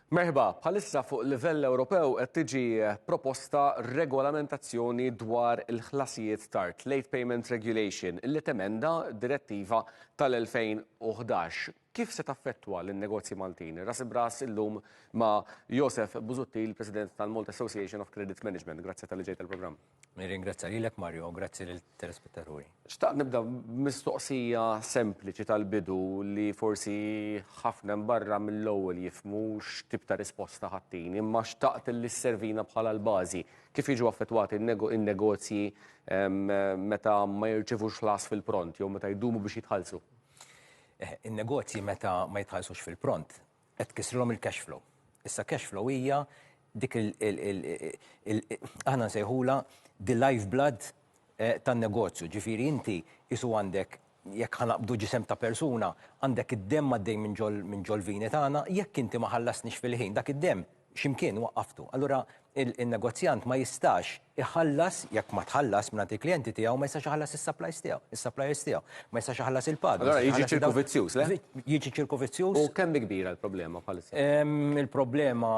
Merħba, bħalissa fuq livell Ewropew qed tiġi proposta regolamentazzjoni dwar il-ħlasijiet tard, Late Payment Regulation, illi temenda direttiva tal-2011. Kif se taffettwa l-negozji Maltin? Rasib ras illum ma' Josef Busuttil, President tal-Malta Association of Credit Management. Grazzi tal-li ġejt il-programm. Ringrazza lilek Mario, grazzi lill-telespettaturi. Xtaq nibda mistoqsija sempliċi tal-bidu li forsi ħafna barra mill-ewwel jifhmu x'tip ta' risposta ħattin, imma xtaqt li s-servina bħala l-bażi. Kif jiġu affettwati in-negozji meta ma jirċevux ħlas fil-pront jew meta jdumu biex jitħallsu? In-negozji meta ma jitħallsux fil-pront qed kisrilhom il-cash flow. Issa cash flow hija dik aħna nsejħula the lifeblood tan-negozju. Ġifieri inti isu għandek jekk ħanaqbdu ġisem ta' persuna għandek id-demm għaddej minn ġol vini tagħna, jekk inti ma ħallasniex fil-ħin dak id-demm x'imkien waqqaftu. Allura il-negozjant ma jistax iħallas jekk ma tħallas minn il-klijenti tiegħu ma jistax iħallas is-suppliers tiegħu, ma jistax iħallas il-pad. Allura jiġi ċirku vizzjuż, le? Jiġi ċirku vizzjuż. U kemm kbira l-problema bħalissa? Il-problema,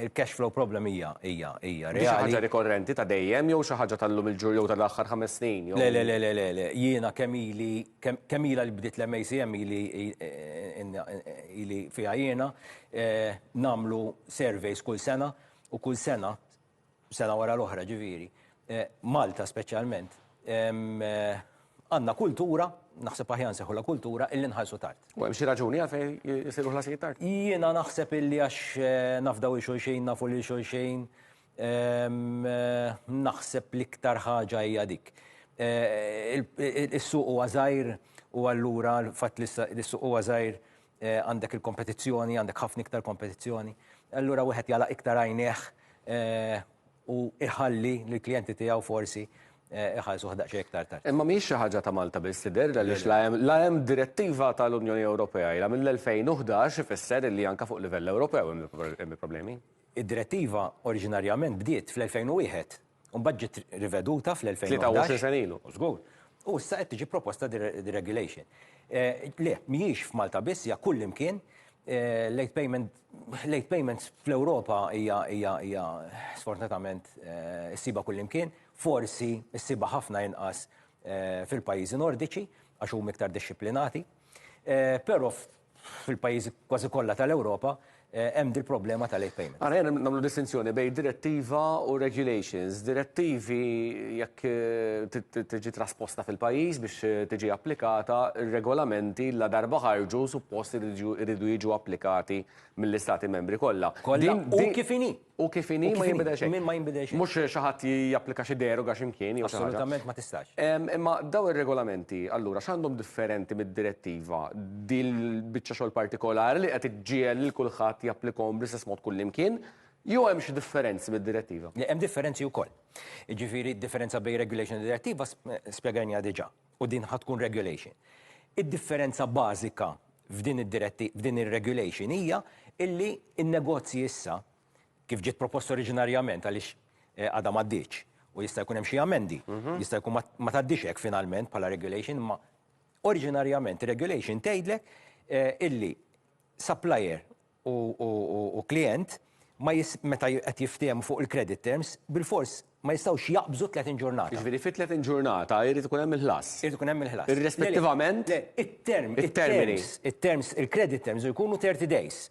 il-cash flow problem hija reali. Xi ħaġa rikorrenti ta' dejjem jew xi ħaġa tal-lum il-ġur jew tal-aħħar 5 snin? Le, jiena kemm ilha li bdiet l-MACM ili fiha jiena nagħmlu surveys kull sena u kull sena wara l-oħra ġifieri. Malta speċjalment għandna kultura, naħseb aħjar nseħħu kultura illi nħallsu tard. U hemm xi raġuni għalfejn jisiru ħlasijiet tard? Jiena naħseb illi għax nafdaw il-xulxejn, nafu lil xulxejn, naħseb l-iktar ħaġa hija dik. Is-suq huwa żgħir u allura l-fatt li s-suq huwa żgħir għandek il-kompetizzjoni, għandek ħafna iktar kompetizzjoni. Allura wieħed jalaq iktar għajnejh u iħalli l-klijenti tiegħu forsi iħallsu ħdaqxejn iktar tard. Imma mhix xi ħaġa ta' Malta biss tidher għaliex la hemm direttiva tal-Unjoni Ewropea ilha mill-2011 ifisser li anke fuq livell Ewropew hemm problemi. Id-direttiva oriġinarjament bdiet fl-2001 u mbagħad ġiet riveduta fl-2011. 23 sen ilu. Żgur. U issa qed tiġi proposta di regulation. Le, mhijiex f'Malta biss hija kull imkien late payments fl-Ewropa hija sfortunatament issiba kull imkien, forsi issiba ħafna inqas fil-pajjiżi nordiċi għax huma iktar dixxiplinati, però fil-pajjiżi kważi kollha tal-Ewropa hemm il problema ta' late payment. Għara jena nagħmlu distinzjoni bejn direttiva u regulations. Direttivi jekk tiġi trasposta fil-pajjiż biex tiġi applikata, regolamenti la darba ħarġu suppost iridu jiġu applikati mill-istati membri kollha. U kif inhi. U kif inhi ma jinbidel xejn. Min ma jinbidel xejn. Mhux xi ħadd japplika xi deroga x'imkien jew xi ħaġa. Assolutament ma tistax. Imma daw ir-regolamenti allura x'għandhom differenti mid-direttiva din biċċa xogħol partikolari li qed iġġiel lil kulħadd japplikhom bl-istess mod kullimkien, jew hemm xi differenzi mid-direttiva? Hemm differenzi wkoll. Jiġifieri d-differenza bejn regulation u direttiva spjegajniha diġà u din ħadd tkun regulation. Id-differenza bażika f'din ir-regulation hija illi n-negozji issa kif ġiet proposta oriġinarjament għaliex għadha m'għaddietx u jista' jkun hemm xi amendi, jista' jkun ma tgħaddix hekk finalment bħala regulation, imma oriġinarjament regulation tgħidlek illi supplier u klient meta qed jiftehmu fuq il-credit terms bil-fors ma jistgħux jaqbżu 30 ġurnata. Jiġifieri fi 30 ġurnata jrid ikun hemm il-ħlas. Irid ikun hemm il-ħlas. Irrispettivament il-credit terms jkunu 30 days.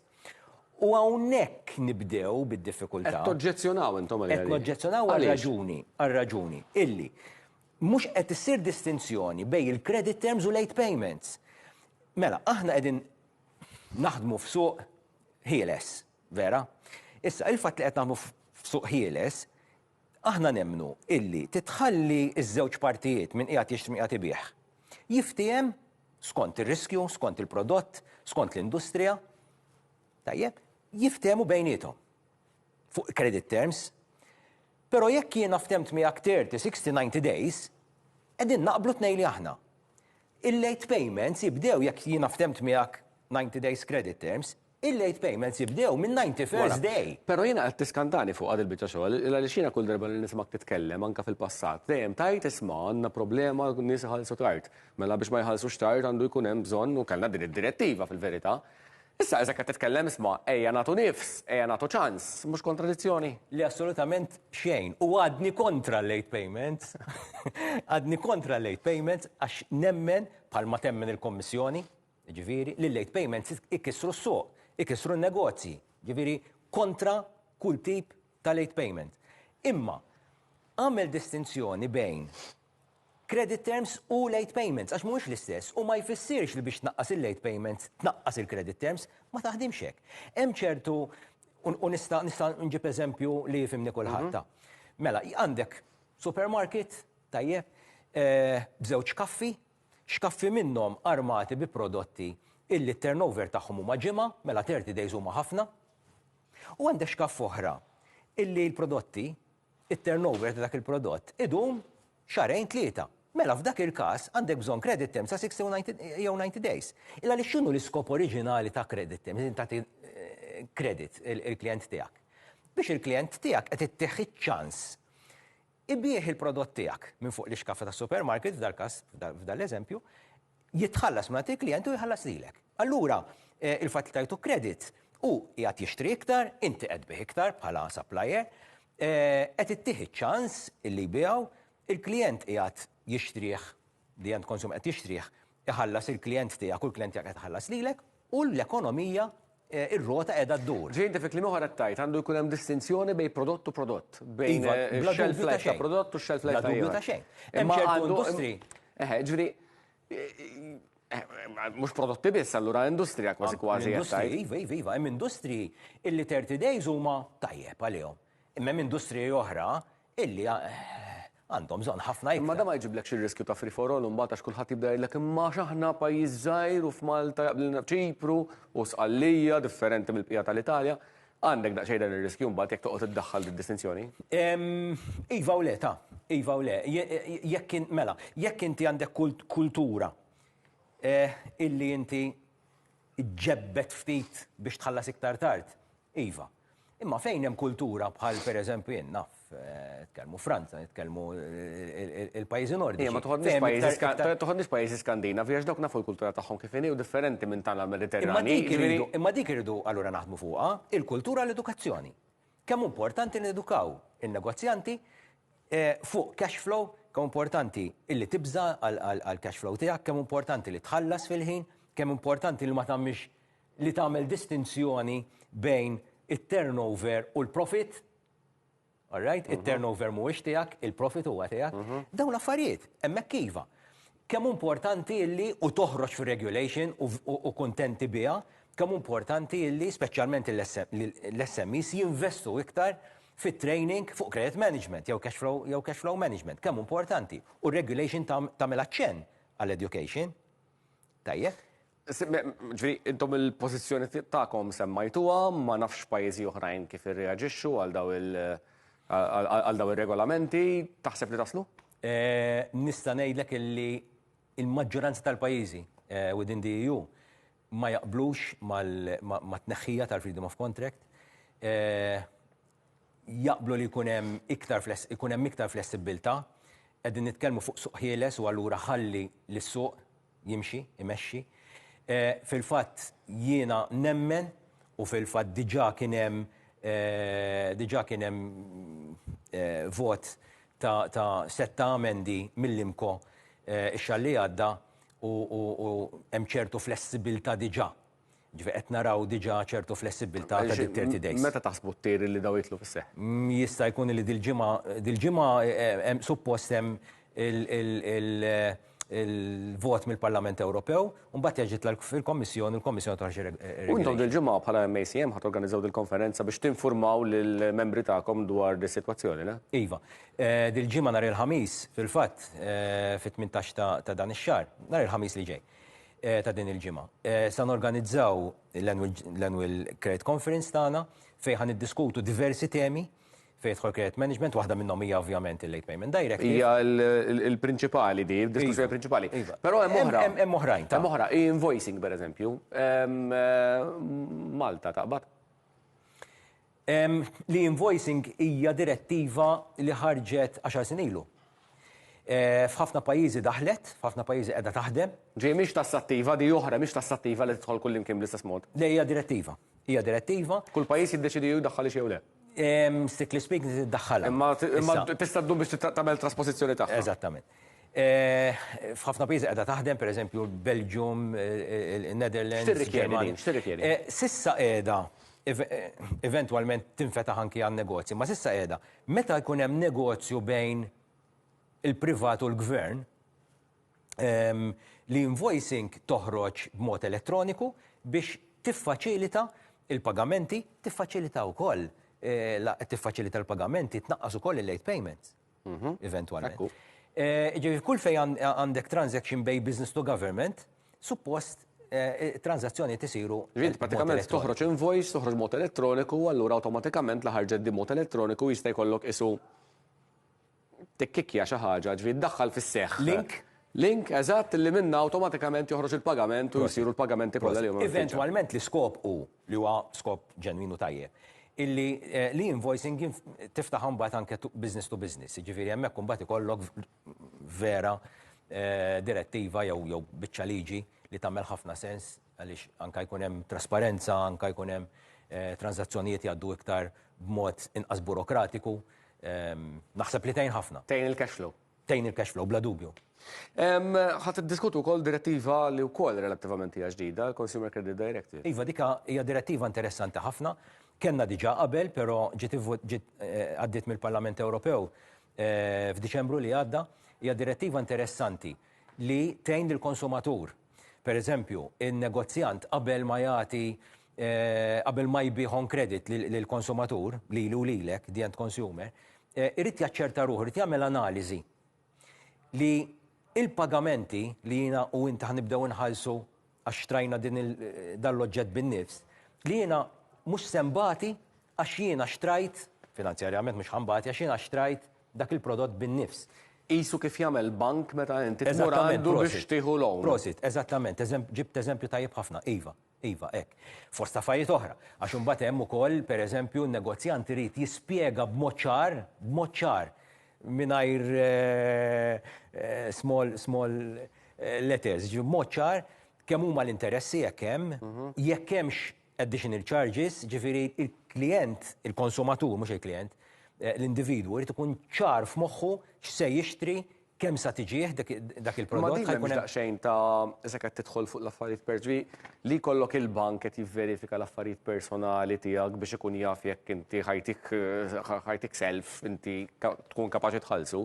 U hawnhekk nibdew bid-diffikultà. Qed toġġezzjonaw intom Qed noġġezzjonaw għal-raġuni illi mhux qed issir distinzjoni bejn il-credit terms u late payments. Mela, aħna qegħdin naħdmu f'suq ħieles, vera? Issa il-fatt li qed naħdmu f'suq ħieles, aħna nemmnu illi titħalli iż-żewġ partijiet minn qiegħed jixtri qiegħed ibih. Jiftiem skont ir-riskju, skont il-prodott, skont l-industrija. Tajjeb, jiftehmu bejniethom fuq credit terms, però jekk jiena ftemt miegħek 30, 60, 90 days, qegħdin naqblu tnejn li aħna. Il-late payments jibdew jekk jiena ftemt miegħek 90 days credit terms, il-late payments jibdew minn 91st day. Però jiena qed tiskantani fuq għad il-biċċa xogħol, għaliex jiena kull darba li nismak titkellem anke fil-passat. Dejjem tajt isma' għandna problema nies iħallsu tard. Mela biex ma jħallsux tard għandu jkun hemm bżonn u kellna din id-direttiva fil-verità Issa eżek qed titkellem isma' ejja nagħtu nifs, ejja nagħtu ċans, mhux kontradizzjoni. Li assolutament xejn. U għadni kontra late payments. Għadni kontra late payments għax nemmen bħalma temmen il-Kommissjoni, ġifieri, li late payments ikissru s-suq, ikissru n-negozji, ġifieri kontra kull tip ta' late payment. Imma għamel distinzjoni bejn credit terms u late payments, għax mhuwiex l-istess, u ma jfissirx li biex tnaqqas il-late payments, tnaqqas il-credit terms, ma taħdimx hekk. Hemm ċertu, u nista' nġib eżempju li jifhimni kulħadd. Mela, għandek supermarket, tajjeb, bżewġ kaffi, xkaffi minnhom armati bi prodotti illi turnover tagħhom huma ġimgħa, mela 30 days huma ħafna. U għandek xkaff oħra illi l-prodotti, it-turnover ta' dak il-prodott idum xarejn tlieta. Mela f'dak il-każ għandek bżonn credit terms ta' 60 jew 90 days. Illa li x'inhu l-iskop oriġinali ta' credit terms, tagħti credit il-klient tiegħek. Biex il-klient tiegħek qed ittieħħ ċans ibieħ il-prodott tiegħek minn fuq l-ixkaffa tas-supermarket f'dal-każ f'dal-eżempju, jitħallas minn il-klient u jħallas lilek. Allura il-fatt li tajtu credit u qiegħed jixtri iktar, inti qed bih iktar bħala supplier, qed ittieħ ċans illi jbiegħu, il-klient qiegħed jixtrih, the end consumer qed jixtrih, iħallas il-klient tiegħek u l-klient tiegħek qed iħallas lilek u l-ekonomija ir-rota qiegħda ddur. Ġejn fi kliem oħra tajt għandu jkun hemm distinzjoni bejn prodott u prodott, bejn shelf life ta' prodott u shelf life ta' dubju ta' xejn. Hemm ċertu industri. Ġifieri mhux prodotti biss, allura industrija kważi kważi Iva, hemm industri illi 30 days huma tajjeb għalihom. Imma hemm industri oħra illi għandhom bżonn ħafna iktar. Imma da ma jġiblek xi riskju ta' free for all imbagħad għax kulħadd jibda jgħidlek imma x'aħna pajjiż żgħir u f'Malta jaqblilna Ċipru u Sqallija differenti mill-bqija tal-Italja. Għandek daqsxejn dan ir-riskju mbagħad jekk toqgħod iddaħħal din-distinzjoni? Iva u le, iva u le. Jekk inti għandek kultura illi inti ġebbet ftit biex tħallas iktar tard, iva. Imma fejn hemm kultura bħal pereżempju jien naf tkellmu Franza, nitkellmu il-pajjiżi nordiċi. Ma toħodniex pajjiżi Skandinavi għax dawk nafu l-kultura tagħhom kif inhi u differenti minn tal-Mediterrani. Imma dik irridu allura naħdmu fuqha il-kultura l-edukazzjoni. Kemm importanti nedukaw in-negozjanti fuq cash flow, kemm importanti illi tibża għal cash flow tiegħek, kemm importanti li tħallas fil-ħin, kemm importanti li ma tagħmilx li tagħmel distinzjoni bejn it-turnover u l-profit. All right? Il-turnover mhuwiex tiegħek, il-profit huwa tiegħek. Dawn l-affarijiet, hemmhekk iva. Kemm importanti illi u toħroġ fir-regulation u kuntenti biha, kemm importanti illi speċjalment l-SMEs jinvestu iktar fit-training fuq credit management jew cash flow management. Kemm importanti. U regulation tagħmel aċċenn għall-education. Tajjeb? Ġifieri, intom il-pożizzjoni tagħkom semmajtuha, ma nafx pajjiżi oħrajn kif irreaġixxu għal daw ir-regolamenti, taħseb li taslu? Nista' ngħidlek illi il-maġġoranza tal-pajjiżi within the EU ma jaqblux mat-tneħħija tal-freedom of contract. Jaqblu li jkun hemm iktar flessibilità, qegħdin nitkellmu fuq suq ħieles u allura ħalli lis-suq jimxi, imexxi. Fil-fatt jiena nemmen u fil-fatt diġà kien hemm vot ta' setta amendi mill-imko ix-xalli għadda u hemm ċertu flessibilità diġà. Ġifieri qed naraw diġà ċertu flessibilità ta' 30 days. Meta taħsbu t-tier li daw jitlu fis-seħħ? Jista' jkun li dil-ġimgħa suppost hemm il-vot mill-Parlament Ewropew, u mbagħad jaġit fil-Kommissjoni, il-Kommissjoni toħroġ U intom dil-ġimgħa bħala MACM ħadd organizzaw dil-konferenza biex tinformaw lill-membri tagħkom dwar dis-sitwazzjoni, le? Iva. Dil-ġimgħa nhar il-ħamis, fil-fatt, fit-18 ta' dan ix-xahar, nhar il-ħamis li ġej ta' din il-ġimgħa. Se norganizzaw l-annual credit conference tagħna fejn ħan niddiskutu diversi temi fejn jidħol credit management, waħda minnhom hija ovvjament il-late payment directive. Hija l-prinċipali di, l-diskussjoni prinċipali. Però hemm oħra. Hemm oħrajn. Hemm oħra, invoicing pereżempju. Malta taqbad? Li invoicing hija direttiva li ħarġet 10 sin ilu. F'ħafna pajjiżi daħlet, f'ħafna pajjiżi qiegħda taħdem. Ġej mhix tassattiva di oħra, mhix tassattiva li tidħol kull imkien bl-istess mod. Le hija direttiva. Hija direttiva. Kull pajjiż jiddeċidi jdaħħal jew le. Strictly speaking tiddaħħalha. Imma tista' ddum biex tagħmel trasposizzjoni tagħha. Eżattament. F'ħafna pajjiżi qiegħda taħdem, pereżempju Belgium, il-Netherlands. X'tirrikjedi? Sissa qiegħda eventwalment tinfetaħ anki għan negozji, ma sissa qiegħda meta jkun hemm negozju bejn il-privat u l-gvern, l-invoicing toħroġ b'mod elettroniku biex tiffaċilita il-pagamenti, tiffaċilita wkoll tiffaċilita l-pagamenti, tnaqqas ukoll il-late payments, eventwalment. Ġifieri kull fejn għandek transaction bej business to government, suppost transazzjoni tisiru. Ġifieri pratikament toħroġ invoice, toħroġ mod elettroniku, allura awtomatikament la ħarġet di mod elettroniku jista' jkollok isu tikkikja xi ħaġa, ġifieri ddaħħal fis-seħħ. Link, eżatt, li minna awtomatikament joħroġ il-pagament u jsiru l-pagamenti kollha li huma. Eventwalment l-iskop li huwa skop ġenwinu tajjeb. Illi l-invoicing tiftaħ mbagħad anke business to business, jiġifieri hemmhekk imbagħad ikollok vera direttiva jew biċċa liġi li tagħmel ħafna sens għaliex anke jkun hemm trasparenza, anke jkun hemm transazzjonijiet jgħaddu iktar b'mod inqas burokratiku. Naħseb li tgħin ħafna. Tgħin il-cash flow. Tgħin il-cash flow bla dubju. Ħadd iddiskutu wkoll direttiva li wkoll relattivament hija ġdida, Consumer Credit Directive. Iva, dika hija direttiva interessanti ħafna. Kenna diġà qabel, però ġiet għaddiet mill-Parlament Ewropew f'Diċembru li għadda. Hija direttiva interessanti li tgħin lill-konsumatur. Pereżempju, in-negozjant qabel ma jagħti qabel ma jbieħ on credit lill-konsumatur, lilu lilek, the end consumer, irid jaċċerta ruħu, irid jagħmel analiżi li il-pagamenti li jiena u inta ħnibdew inħallsu għax trajna dan l-oġġett bin-nifs, li jiena mhux sembati għax jiena xtrajt, finanzjarjament mhux ħambati għax jiena xtrajt dak il-prodott bin-nifs. Qisu kif jagħmel bank meta inti tmur għandu biex tieħu loan. Prosit, eżattament, ġibt eżempju tajjeb ħafna, iva, hekk. Fost affarijiet oħra, għax imbagħad hemm ukoll pereżempju n-negozjant irid jispjega b'mod ċar mingħajr small letters, b'mod ċar kemm huma l-interessi jekk hemmx additional charges, ġifieri il-klient, il-konsumatur mhux il-klient, l-individwu irid ikun ċar f'moħħu x'se jixtri, kemm sa tiġih dak il-prodott. Ma din daqsxejn ta' issa qed tidħol fuq l-affarijiet perġwi li jkollok il-bank qed jivverifika l-affarijiet personali tiegħek biex ikun jaf jekk inti ħajtik self inti tkun kapaċi tħallsu.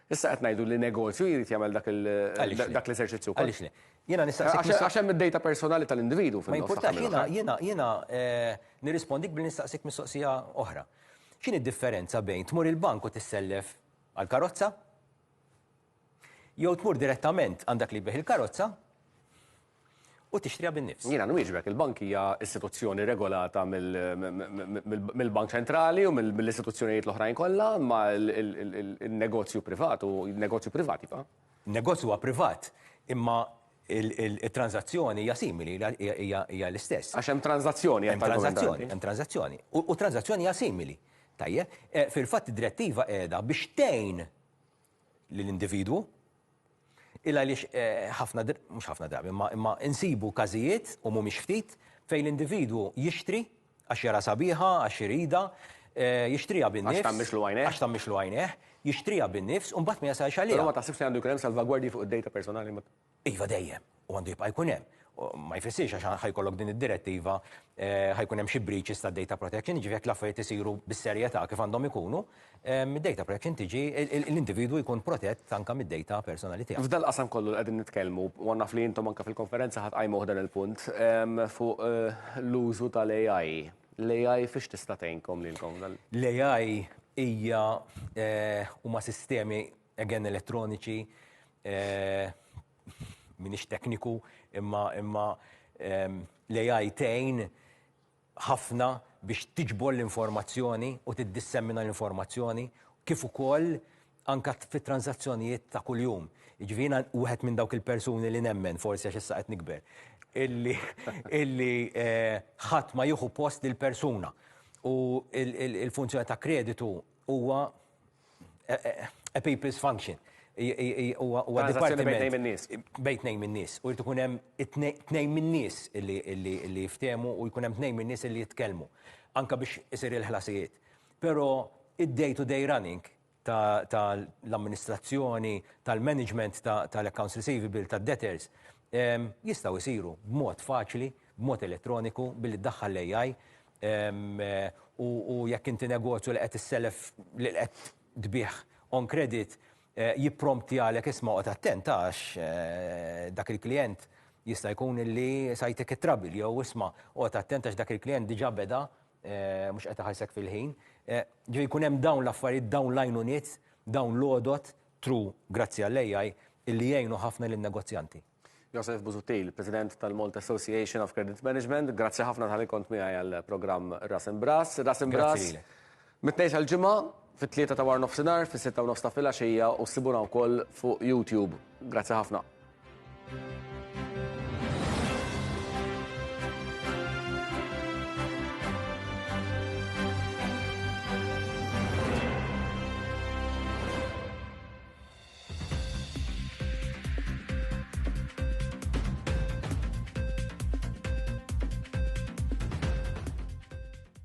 Issa qed ngħidu li negozju jrid jagħmel dak l-eżerċizzju. Għaliex le? Jiena nistaqsik. Għax hemm id-data personali tal-individwu ma jimpurtax jiena nirrispondik bil nistaqsik mistoqsija oħra. X'inhi d-differenza bejn tmur il-bank u tissellef għall-karozza? Jew tmur direttament għandak li jbieħ il-karozza u tixtriha bin-nifs. Jiena nwieġbek, il-bank hija istituzzjoni regolata mill-Bank Ċentrali u mill-istituzzjonijiet l-oħrajn kollha, ma il-negozju privat u il-negozju privati fa? Negozju huwa privat, imma il-transazzjoni hija simili, hija l-istess. Għax hemm transazzjoni. Hemm transazzjoni. U transazzjoni hija simili. Tajjeb, fil-fatt id-direttiva qiegħda biex tgħin lill-individwu illa għaliex mhux ħafna drabi, imma insibu każijiet u mhumiex ftit fejn l-individwu jixtri għax jara sabiħa, għax irida, jixtriha bin-nifs. Għax tammixlu għajnejh, jixtriha bin-nifs u mbagħad ma jasalx għaliha. Ma taħsibx li għandu jkun hemm salvagwardji fuq id-data personali? Iva dejjem, u għandu jibqa' jkun hemm. Ma jfissirx għax ħajkollok din id-direttiva ħajkun hemm xi breaches ta' data protection, ġifier l-affarijiet isiru bis-serjetà kif għandhom ikunu, mid-data protection tiġi l-individwu jkun protett anke mid-data personali tiegħu. F'dal qasam kollu qegħdin nitkellmu, u naf li intom anke fil-konferenza ħadqajmu dan il-punt fuq l-użu tal-AI. L-AI fiex tista' tgħinkom lilkom? L-AI hija huma sistemi again elettroniċi minix tekniku imma l-AI tgħin ħafna biex tiġbor l-informazzjoni u tiddissemmina l-informazzjoni kif ukoll anke fit-transazzjonijiet ta' kuljum. Jiġifieri wieħed minn dawk il-persuni li nemmen forsi għax issa qed nikber illi ħadd ma jieħu post lill-persuna u il-funzjoni ta' kreditu huwa a people's function. huwa Transazzjoni bejn dipartiment tnejn min-nies. bejn tnejn min-nies u jrid ikun hemm tnejn min-nies li jiftehmu u jkun hemm tnejn min-nies li jitkellmu anke biex isir il-ħlasijiet. Però id-day-to-day running tal-amministrazzjoni, tal-management tal-accounts receivable, tad-debtors jistgħu jsiru b'mod faċli, b'mod elettroniku billi ddaħħal l-AI u jekk inti negozju li qed issellef li qed tbieħ on credit jipprompti għalek isma' qed attent għax dak il-klient jista' jkun illi sajtek it-trouble jew isma' qed attent għax dak il-klient diġà beda mhux qed iħallsek fil-ħin. Ġifieri jkun hemm dawn l-affarijiet, dawn l-għajnuniet, dawn l-għodot grazzi għall-AI illi jgħinu ħafna lin-negozjanti. Josef Busuttil, President tal-Malta Association of Credit Management, grazzi ħafna tal-li kont miegħi għall-programm Ras Imbras. Ras Imbras mit-tnejn għal-ġimgħa, fit-3 ta' war nofsinhar, fis-6 u nofs ta' filgħaxija u ssibuna wkoll fuq YouTube. Grazzi ħafna.